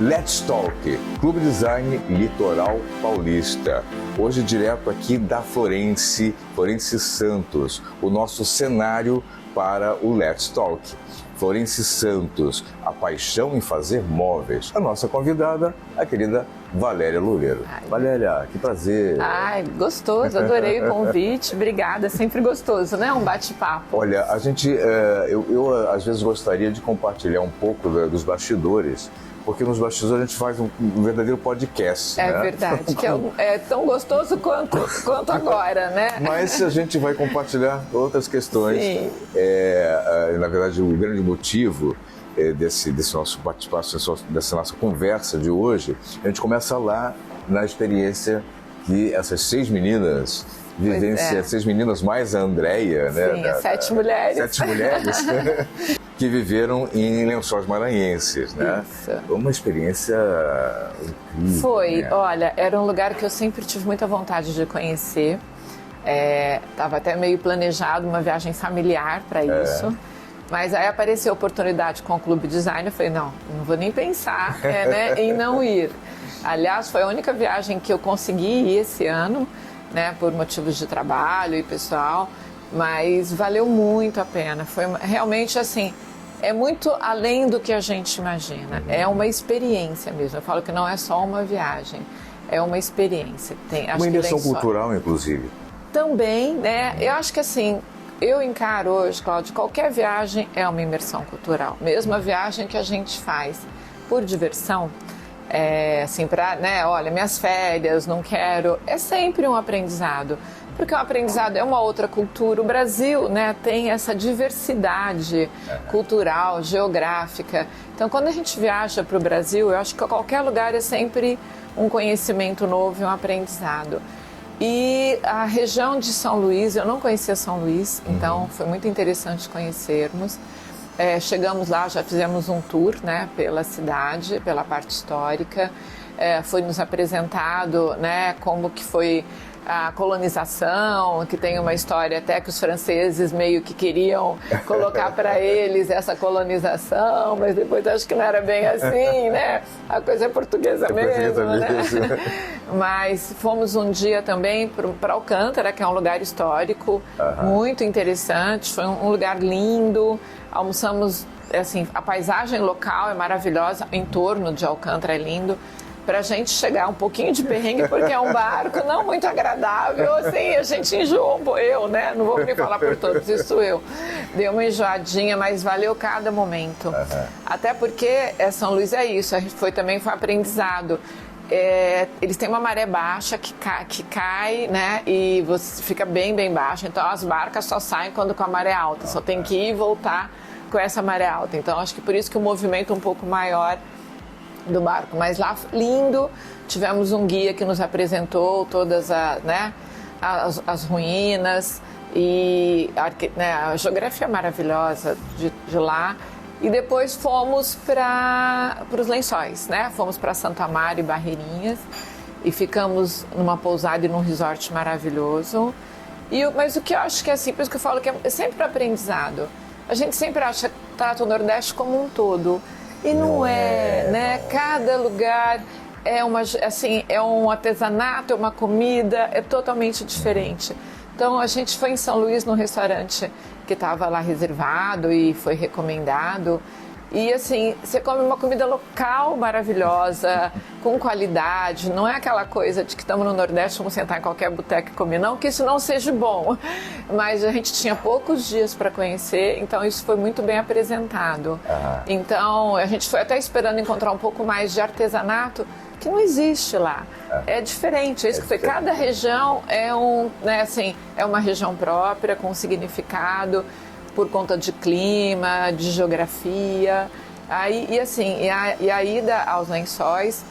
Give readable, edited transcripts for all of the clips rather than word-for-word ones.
Let's Talk, Clube Design Litoral Paulista. Hoje direto aqui da Florence Santos, o nosso cenário para o Let's Talk. Florence Santos, a paixão em fazer móveis. A nossa convidada, a querida Valéria Loureiro. Valéria, que prazer. Ai, gostoso, adorei o convite, obrigada, é sempre gostoso, né? Um bate-papo. Olha, a gente, eu às vezes gostaria de compartilhar um pouco dos bastidores, porque nos bastidores a gente faz um verdadeiro podcast, É né? verdade, que é tão gostoso quanto agora, né? Mas a gente vai compartilhar outras questões. Sim. Na verdade, o grande motivo desse nosso bate-papo, dessa nossa conversa de hoje, a gente começa lá na experiência que essas 6 meninas vivenciam, 6 meninas mais a Andréia, né? Sim, as 7 mulheres. 7 mulheres que viveram em Lençóis Maranhenses, né? Isso. Uma experiência incrível. Foi, né? olha, era um lugar que eu sempre tive muita vontade de conhecer. Estava até meio planejado uma viagem familiar para isso. Mas aí apareceu a oportunidade com o Clube Design, eu falei, não vou nem pensar em não ir. Aliás, foi a única viagem que eu consegui ir esse ano, né, por motivos de trabalho e pessoal, mas valeu muito a pena. Foi realmente assim, é muito além do que a gente imagina, é uma experiência mesmo. Eu falo que não é só uma viagem, é uma experiência. Uma imersão cultural, inclusive. Também, né, eu acho que assim, eu encaro hoje, Cláudio, qualquer viagem é uma imersão cultural. Mesmo a viagem que a gente faz por diversão, assim, para, né, olha, minhas férias, não quero, é sempre um aprendizado. Porque o aprendizado é uma outra cultura. O Brasil, né, tem essa diversidade cultural, geográfica. Então, quando a gente viaja para o Brasil, eu acho que qualquer lugar é sempre um conhecimento novo e um aprendizado. E a região de São Luís, eu não conhecia São Luís, então foi muito interessante conhecermos. Chegamos lá, já fizemos um tour, né, pela cidade, pela parte histórica. Foi nos apresentado, né, como que foi a colonização, que tem uma história até que os franceses meio que queriam colocar para eles essa colonização, mas depois acho que não era bem assim, né? A coisa é portuguesa mesmo, né? Mas fomos um dia também para Alcântara, que é um lugar histórico, muito interessante, foi um lugar lindo, almoçamos, assim, a paisagem local é maravilhosa, em torno de Alcântara é lindo. Para a gente chegar um pouquinho de perrengue, porque é um barco não muito agradável, assim, a gente enjoou, eu, né? Não vou nem falar por todos, isso eu. Deu uma enjoadinha, mas valeu cada momento. Até porque São Luís é isso, foi aprendizado. Eles têm uma maré baixa que cai, né? E você fica bem baixo, então as barcas só saem quando com a maré alta, só tem que ir e voltar com essa maré alta. Então acho que por isso que o movimento é um pouco maior do barco, mas lá lindo, tivemos um guia que nos apresentou todas as ruínas e a geografia maravilhosa de lá, e depois fomos para os Lençóis, né? Fomos para Santo Amaro e Barreirinhas e ficamos numa pousada e num resort maravilhoso. Mas o que eu acho que é assim, por isso que eu falo que é sempre aprendizado, a gente sempre trata o Nordeste como um todo. E não é, né? Cada lugar é um artesanato, é uma comida, é totalmente diferente. Então a gente foi em São Luís num restaurante que estava lá reservado e foi recomendado. E assim, você come uma comida local maravilhosa, com qualidade, não é aquela coisa de que estamos no Nordeste, vamos sentar em qualquer boteca e comer, não que isso não seja bom. Mas a gente tinha poucos dias para conhecer, então isso foi muito bem apresentado. Então a gente foi até esperando encontrar um pouco mais de artesanato, que não existe lá. É diferente, cada região é uma região própria, com um significado, por conta de clima, de geografia. E a ida aos Lençóis,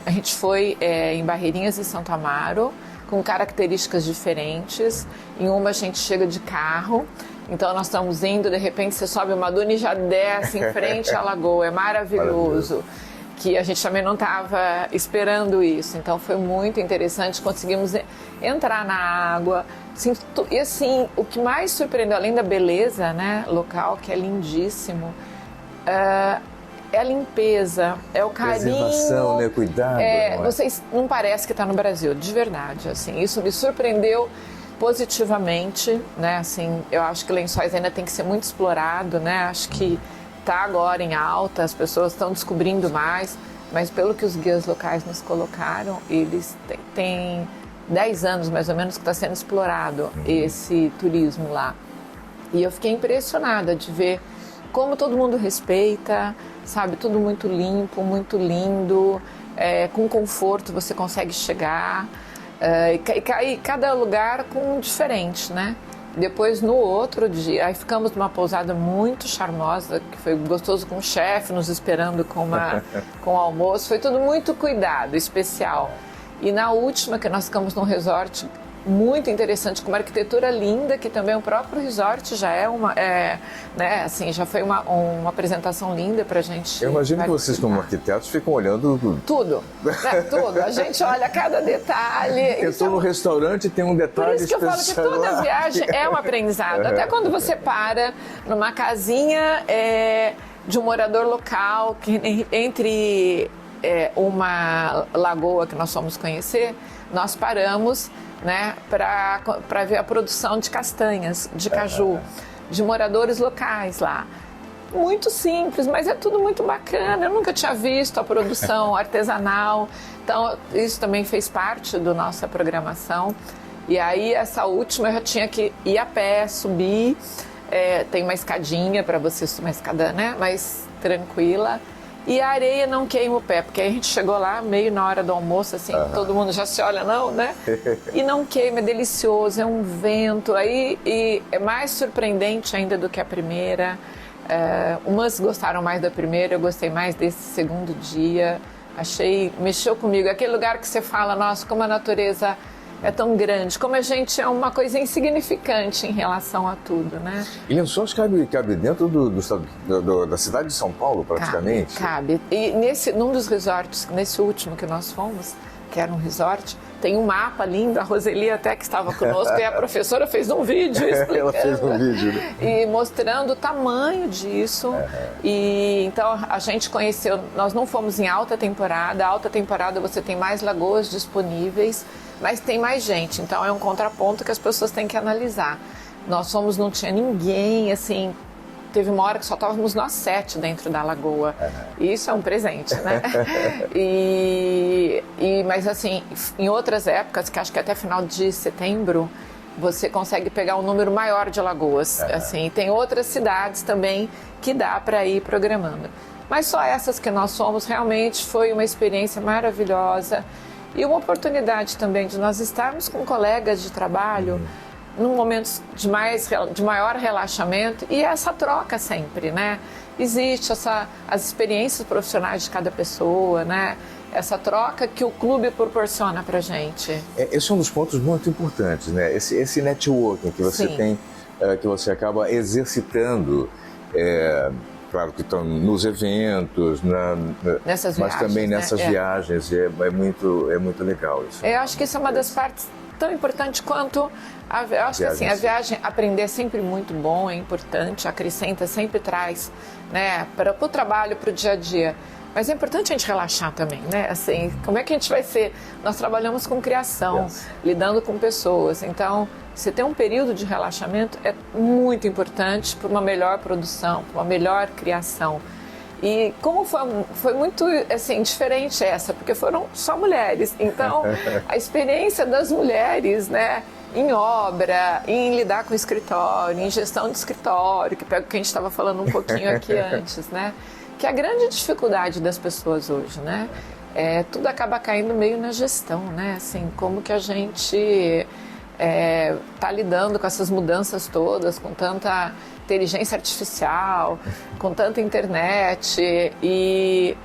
a gente foi em Barreirinhas e Santo Amaro, com características diferentes. Em uma a gente chega de carro, então nós estamos indo, de repente você sobe uma duna e já desce em frente à lagoa, é maravilhoso. Que a gente também não estava esperando isso, então foi muito interessante, conseguimos entrar na água, e assim, o que mais surpreendeu, além da beleza, né, local, que é lindíssimo, é a limpeza, é o carinho. Preservação, né? Cuidado. Vocês não parece que está no Brasil, de verdade. Assim, isso me surpreendeu positivamente, né? Assim, eu acho que Lençóis ainda tem que ser muito explorado, né? Acho que está agora em alta, as pessoas estão descobrindo mais, mas pelo que os guias locais nos colocaram, eles têm 10 anos mais ou menos que está sendo explorado esse turismo lá. E eu fiquei impressionada de ver como todo mundo respeita, sabe? Tudo muito limpo, muito lindo, com conforto você consegue chegar. E cada lugar com um diferente, né? Depois, no outro dia, aí ficamos numa pousada muito charmosa, que foi gostoso, com o chefe nos esperando com o almoço. Foi tudo muito cuidado, especial. E na última, que nós ficamos num resort muito interessante, com uma arquitetura linda, que também o próprio resort já né, assim, já foi uma apresentação linda pra gente. Eu imagino que vocês, como arquitetos, ficam olhando tudo, né, tudo. A gente olha cada detalhe. Eu estou no restaurante e tem um detalhe Por isso que eu falo que toda viagem é um aprendizado. Até quando você para numa casinha de um morador local, que entre uma lagoa que nós fomos conhecer, nós paramos, né, para ver a produção de castanhas, de caju, de moradores locais lá. Muito simples, mas é tudo muito bacana. Eu nunca tinha visto a produção artesanal, então isso também fez parte da nossa programação. E aí essa última eu já tinha que ir a pé, subir, tem uma escadinha para você subir, uma escada, né, mais tranquila. E a areia não queima o pé, porque aí a gente chegou lá meio na hora do almoço, assim, todo mundo já se olha, não, né? E não queima, é delicioso, é um vento, e é mais surpreendente ainda do que a primeira. Umas gostaram mais da primeira, eu gostei mais desse segundo dia. Mexeu comigo, aquele lugar que você fala, nossa, como a natureza é tão grande, como a gente é uma coisa insignificante em relação a tudo, né? E Lençóis cabe dentro da cidade de São Paulo, praticamente? Cabe. E num dos resorts, nesse último que nós fomos, que era um resort, tem um mapa lindo, a Roseli até que estava conosco, e a professora fez um vídeo explicando. Ela fez um vídeo, né? E mostrando o tamanho disso. E então a gente conheceu, nós não fomos em alta temporada você tem mais lagoas disponíveis, mas tem mais gente, então é um contraponto que as pessoas têm que analisar. Nós fomos, não tinha ninguém, assim, teve uma hora que só estávamos nós 7 dentro da lagoa. E isso é um presente, né? Mas assim, em outras épocas, que acho que até final de setembro, você consegue pegar um número maior de lagoas. Assim, tem outras cidades também que dá para ir programando. Mas só essas que nós fomos, realmente foi uma experiência maravilhosa. E uma oportunidade também de nós estarmos com colegas de trabalho num momento de maior relaxamento, e essa troca sempre, né? Existe as experiências profissionais de cada pessoa, né? Essa troca que o clube proporciona pra gente. Esse é um dos pontos muito importantes, né? Esse networking que você tem, que você acaba exercitando, claro que estão nos eventos, nessas mas viagens, também nessas né? viagens, é muito legal isso. Eu acho que isso é uma das partes tão importantes quanto eu acho que assim, a viagem, aprender é sempre muito bom, é importante, acrescenta, sempre traz, né, para o trabalho, para o dia a dia. Mas é importante a gente relaxar também, né? Assim, como é que a gente vai ser? Nós trabalhamos com criação, lidando com pessoas. Então, você ter um período de relaxamento é muito importante para uma melhor produção, para uma melhor criação. E como foi muito assim, diferente essa, porque foram só mulheres. Então, a experiência das mulheres, né, em obra, em lidar com escritório, em gestão de escritório, que pega o que a gente estava falando um pouquinho aqui antes, né? Que é a grande dificuldade das pessoas hoje, né? Tudo acaba caindo meio na gestão, né? Assim, como que a gente está lidando com essas mudanças todas, com tanta inteligência artificial, com tanta internet, e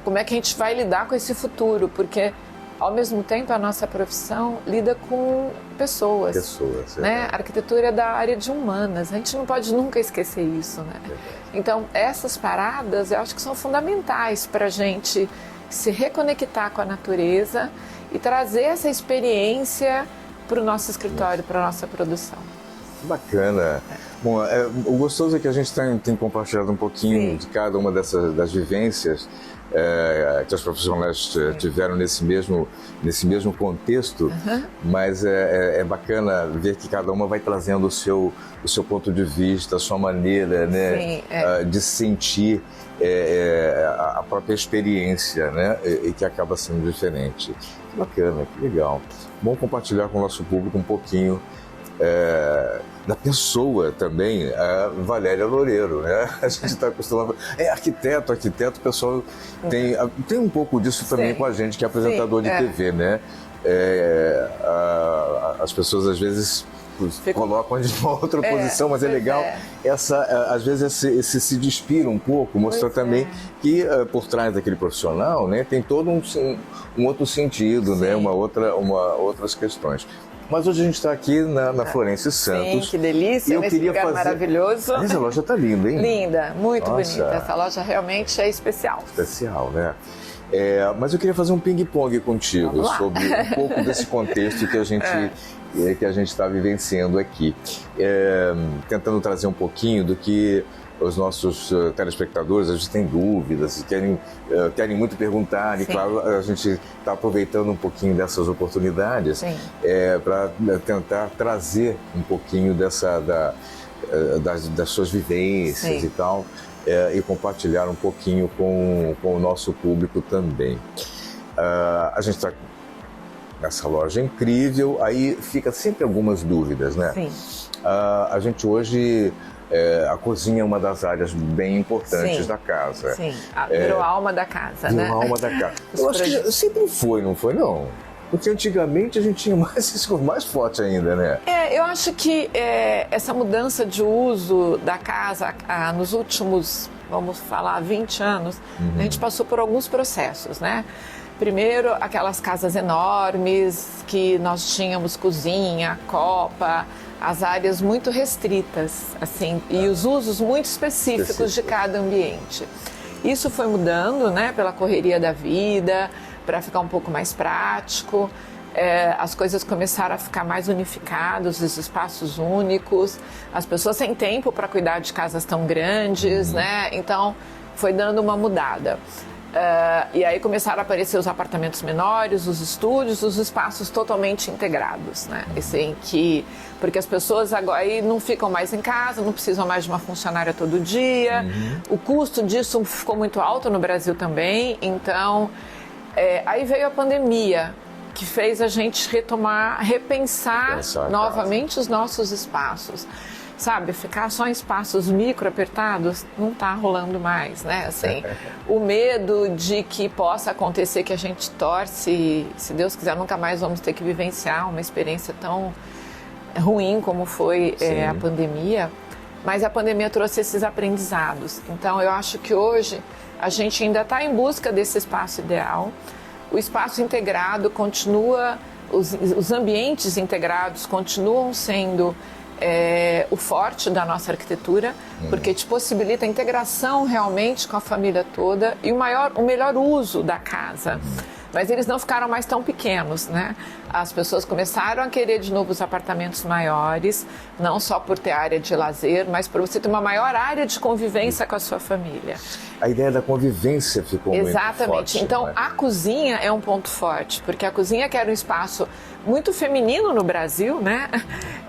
como é que a gente vai lidar com esse futuro? Porque, ao mesmo tempo, a nossa profissão lida com pessoas, né? A arquitetura é da área de humanas, a gente não pode nunca esquecer isso, né? Então, essas paradas, eu acho que são fundamentais para a gente se reconectar com a natureza e trazer essa experiência para o nosso escritório, para a nossa produção. Bacana. Bom, o gostoso é que a gente tem compartilhado um pouquinho de cada uma das vivências que os profissionais tiveram nesse mesmo contexto, mas é bacana ver que cada uma vai trazendo o seu ponto de vista, a sua maneira, né, de sentir a própria experiência, né, e que acaba sendo diferente. Que bacana, que legal. Bom compartilhar com o nosso público um pouquinho da pessoa também, a Valéria Loureiro, né? A gente está acostumado... arquiteto, o pessoal tem um pouco disso também com a gente, que é apresentador de TV, né? As pessoas às vezes colocam de uma outra posição, mas é legal às vezes esse se despira um pouco, mostrou também que por trás daquele profissional, né, tem todo um outro sentido, né, outras questões. Mas hoje a gente está aqui na Florêncio Santos. Sim, que delícia, nesse lugar maravilhoso. Essa loja está linda, hein? Linda, muito bonita. Essa loja realmente é especial. Especial, né? Mas eu queria fazer um ping-pong contigo sobre um pouco desse contexto que a gente está vivenciando aqui. Tentando trazer um pouquinho do que os nossos telespectadores, a gente tem dúvidas, querem muito perguntar, e claro, a gente está aproveitando um pouquinho dessas oportunidades para tentar trazer um pouquinho das suas vivências e tal, e compartilhar um pouquinho com o nosso público também. A gente está nessa loja incrível, aí fica sempre algumas dúvidas, né? Sim. A gente hoje... a cozinha é uma das áreas bem importantes da casa. Sim, virou a alma da casa, né? Virou a alma da casa. Eu acho que sempre foi, não foi, não? Porque antigamente a gente tinha isso mais forte ainda, né? Eu acho que essa mudança de uso da casa nos últimos, vamos falar, 20 anos, a gente passou por alguns processos, né? Primeiro, aquelas casas enormes que nós tínhamos cozinha, copa, as áreas muito restritas, assim, e os usos muito específicos de cada ambiente. Isso foi mudando, né, pela correria da vida, para ficar um pouco mais prático. As coisas começaram a ficar mais unificadas, os espaços únicos, as pessoas têm tempo para cuidar de casas tão grandes, né? Então, foi dando uma mudada. E aí começaram a aparecer os apartamentos menores, os estúdios, os espaços totalmente integrados, né? Assim, porque as pessoas agora aí não ficam mais em casa, não precisam mais de uma funcionária todo dia. O custo disso ficou muito alto no Brasil também. Então, aí veio a pandemia, que fez a gente repensar novamente os nossos espaços. Sabe, ficar só em espaços micro apertados não está rolando mais, né? Assim, o medo de que possa acontecer, que a gente torce, se Deus quiser, nunca mais vamos ter que vivenciar uma experiência tão ruim como foi a pandemia, mas a pandemia trouxe esses aprendizados. Então, eu acho que hoje a gente ainda está em busca desse espaço ideal. O espaço integrado continua, os ambientes integrados continuam sendo o forte da nossa arquitetura, porque te possibilita a integração realmente com a família toda e o melhor uso da casa. Mas eles não ficaram mais tão pequenos, né? As pessoas começaram a querer de novo os apartamentos maiores, não só por ter área de lazer, mas por você ter uma maior área de convivência com a sua família. A ideia da convivência ficou muito forte. Exatamente. Então, a cozinha é um ponto forte, porque a cozinha, que era um espaço muito feminino no Brasil, né?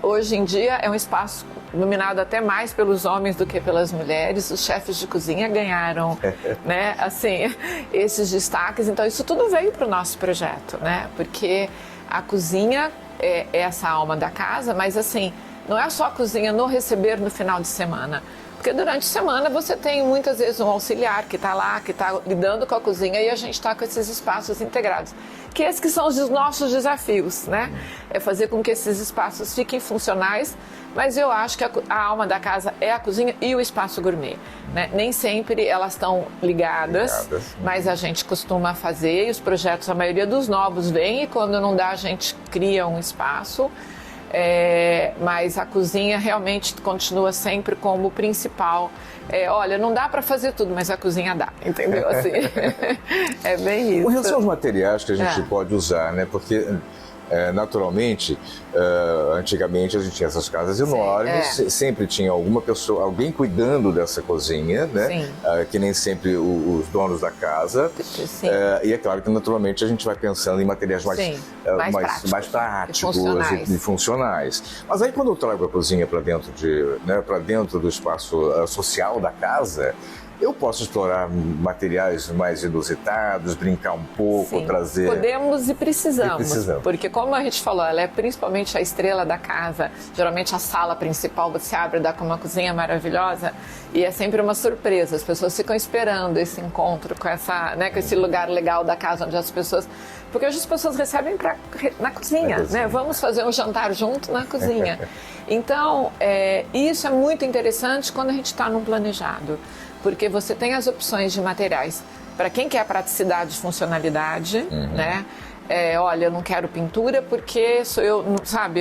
Hoje em dia é um espaço dominado até mais pelos homens do que pelas mulheres. Os chefes de cozinha ganharam, né, assim, esses destaques. Então, isso tudo veio para o nosso projeto, né? Porque a cozinha é essa alma da casa, mas assim, não é só a cozinha no receber no final de semana. Porque durante a semana você tem muitas vezes um auxiliar que está lá, que está lidando com a cozinha, e a gente está com esses espaços integrados. Que esses que são os nossos desafios, né? É fazer com que esses espaços fiquem funcionais, mas eu acho que a alma da casa é a cozinha e o espaço gourmet, né? Nem sempre elas estão ligadas, mas a gente costuma fazer, e os projetos, a maioria dos novos vem, e quando não dá a gente cria um espaço. Mas a cozinha realmente continua sempre como principal. Olha, não dá para fazer tudo, mas a cozinha dá, entendeu? Assim, é bem isso. Com relação aos materiais que a gente pode usar, né? Porque Naturalmente, antigamente a gente tinha essas casas enormes, sempre tinha alguma pessoa, alguém cuidando dessa cozinha, né? Que nem sempre os donos da casa. E é claro que naturalmente a gente vai pensando em materiais mais práticos e funcionais. Mas aí quando eu trago a cozinha para dentro para dentro do espaço social da casa, eu posso explorar materiais mais inusitados, brincar um pouco, trazer... Podemos e precisamos, porque como a gente falou, ela é principalmente a estrela da casa. Geralmente a sala principal você abre, dá com uma cozinha maravilhosa e é sempre uma surpresa. As pessoas ficam esperando esse encontro com com esse lugar legal da casa onde as pessoas... Porque hoje as pessoas recebem na cozinha, né? Vamos fazer um jantar junto na cozinha. Então, isso é muito interessante quando a gente está num planejado. Porque você tem as opções de materiais para quem quer praticidade e funcionalidade, né? Olha, eu não quero pintura porque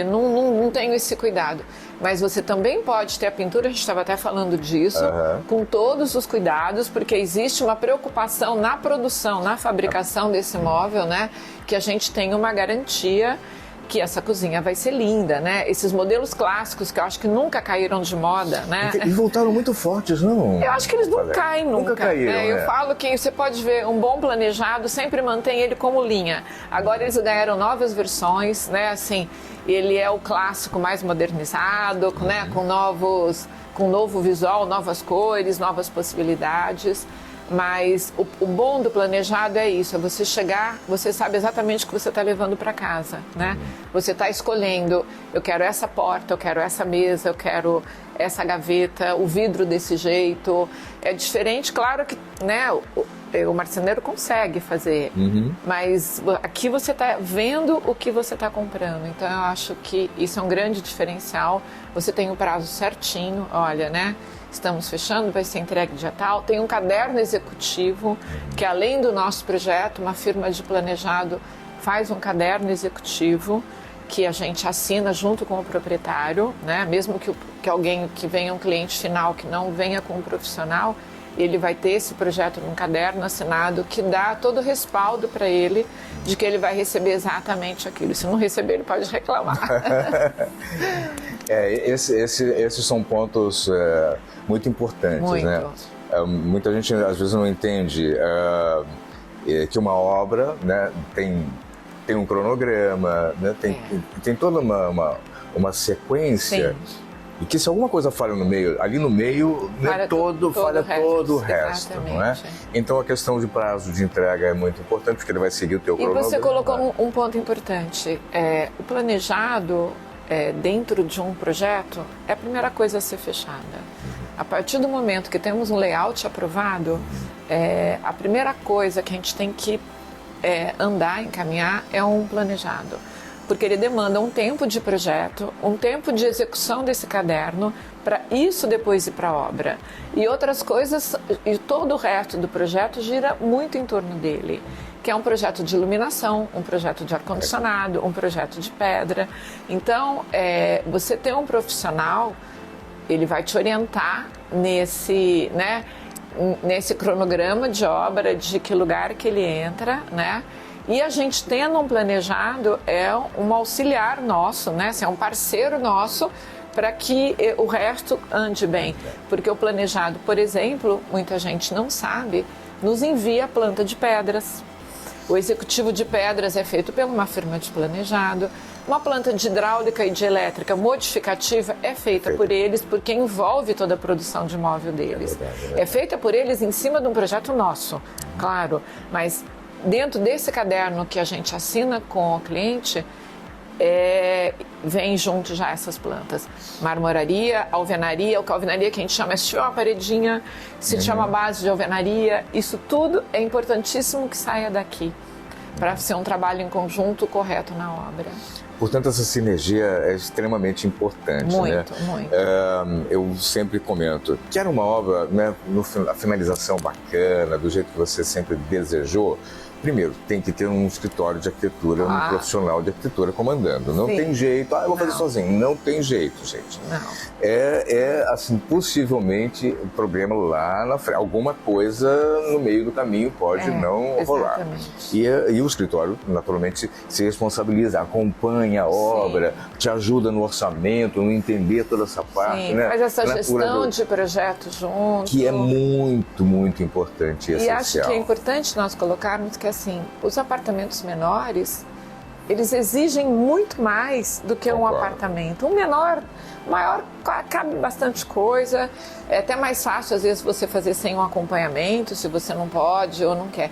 não tenho esse cuidado. Mas você também pode ter a pintura, a gente estava até falando disso, com todos os cuidados, porque existe uma preocupação na produção, na fabricação desse móvel, né? Que a gente tem uma garantia que essa cozinha vai ser linda, né? Esses modelos clássicos que eu acho que nunca caíram de moda, né? E voltaram muito fortes, não? Eu acho que eles não caem nunca. Caíram, Eu falo que você pode ver um bom planejado, sempre mantém ele como linha. Agora eles ganharam novas versões, né? Assim, ele é o clássico mais modernizado, né? Com novo visual, novas cores, novas possibilidades. Mas o bom do planejado é isso, é você chegar, você sabe exatamente o que você está levando para casa, né? Você está escolhendo, eu quero essa porta, eu quero essa mesa, eu quero essa gaveta, o vidro desse jeito. É diferente, claro que, né, o marceneiro consegue fazer, mas aqui você está vendo o que você está comprando. Então eu acho que isso é um grande diferencial. Você tem o prazo certinho, olha, né? Estamos fechando, vai ser entregue dia tal. Tem um caderno executivo, que além do nosso projeto, uma firma de planejado faz um caderno executivo que a gente assina junto com o proprietário, né? Mesmo que alguém que venha um cliente final que não venha com um profissional, ele vai ter esse projeto num caderno assinado que dá todo o respaldo para ele de que ele vai receber exatamente aquilo. Se não receber, ele pode reclamar. Esses são pontos muito importantes, né? Muita gente às vezes não entende que uma obra, né, tem um cronograma, né, tem toda uma sequência. E que se alguma coisa falha no meio, ali no meio, falha todo o resto, não é? Então a questão de prazo de entrega é muito importante, porque ele vai seguir o teu cronograma. E você colocou um ponto importante. O planejado dentro de um projeto é a primeira coisa a ser fechada. A partir do momento que temos um layout aprovado, a primeira coisa que a gente tem que encaminhar é um planejado. Porque ele demanda um tempo de projeto, um tempo de execução desse caderno, para isso depois ir para a obra. E outras coisas, e todo o resto do projeto gira muito em torno dele, que é um projeto de iluminação, um projeto de ar-condicionado, um projeto de pedra. Então, você ter um profissional, ele vai te orientar nesse cronograma de obra, de que lugar que ele entra, né? E a gente tendo um planejado é um auxiliar nosso, né? É um parceiro nosso para que o resto ande bem. Porque o planejado, por exemplo, muita gente não sabe, nos envia a planta de pedras. O executivo de pedras é feito por uma firma de planejado. Uma planta de hidráulica e de elétrica modificativa é feita por eles, porque envolve toda a produção de móvel deles. É feita por eles em cima de um projeto nosso, claro, mas dentro desse caderno que a gente assina com o cliente, vem junto já essas plantas. Marmoraria, alvenaria, a alvenaria que a gente chama, se tiver uma paredinha, se tiver uma base de alvenaria, isso tudo é importantíssimo que saia daqui, para ser um trabalho em conjunto correto na obra. Portanto, essa sinergia é extremamente importante. Muito, né? muito. Eu sempre comento, quer uma obra, né, a finalização bacana, do jeito que você sempre desejou, Primeiro, tem que ter um escritório de arquitetura, um profissional de arquitetura comandando. Não Sim. tem jeito, eu vou fazer sozinho. Não tem jeito, gente. Não. Assim, possivelmente, o problema lá na frente. Alguma coisa no meio do caminho pode não rolar. E o escritório, naturalmente, se responsabiliza, acompanha a obra, te ajuda no orçamento, no entender toda essa parte. Né? Faz essa gestão de projeto junto. Que é muito, muito importante e essencial. Acho que é importante nós colocarmos que, assim, os apartamentos menores, eles exigem muito mais do que um apartamento. Um menor, maior, cabe bastante coisa, é até mais fácil, às vezes, você fazer sem um acompanhamento, se você não pode ou não quer.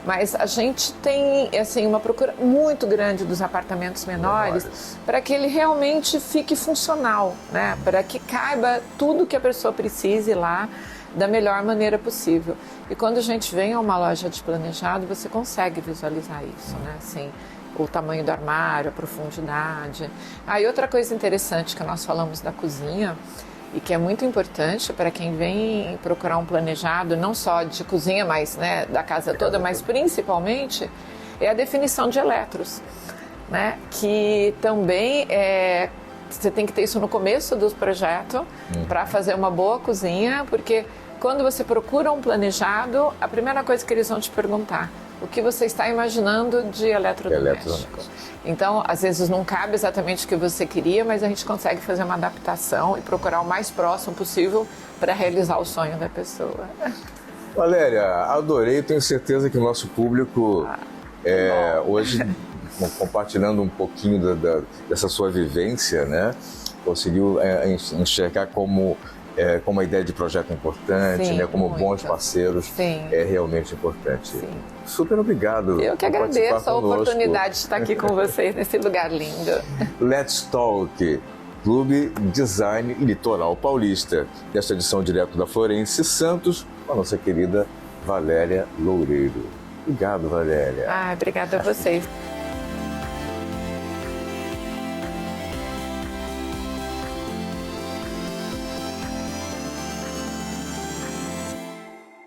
Mas a gente tem, assim, uma procura muito grande dos apartamentos menores para que ele realmente fique funcional, né? Para que caiba tudo que a pessoa precise lá da melhor maneira possível. E quando a gente vem a uma loja de planejado, você consegue visualizar isso, né? Assim, o tamanho do armário, a profundidade. E outra coisa interessante que nós falamos da cozinha, e que é muito importante para quem vem procurar um planejado, não só de cozinha, mas, né, da casa toda, mas principalmente, é a definição de eletros, né? Que também você tem que ter isso no começo do projeto para fazer uma boa cozinha, porque quando você procura um planejado, a primeira coisa que eles vão te perguntar: o que você está imaginando de eletrodoméstico? Então, às vezes não cabe exatamente o que você queria, mas a gente consegue fazer uma adaptação e procurar o mais próximo possível para realizar o sonho da pessoa. Valéria, adorei, tenho certeza que o nosso público hoje, compartilhando um pouquinho dessa sua vivência, né, conseguiu enxergar como a ideia de projeto é importante, Sim, né, como muito. bons parceiros é realmente importante. Sim. Super obrigado. Eu que agradeço a oportunidade de estar aqui com vocês nesse lugar lindo. Let's Talk, Clube Design Litoral Paulista. Desta edição direto da Florence Santos, com a nossa querida Valéria Loureiro. Obrigado, Valéria. Obrigada a vocês.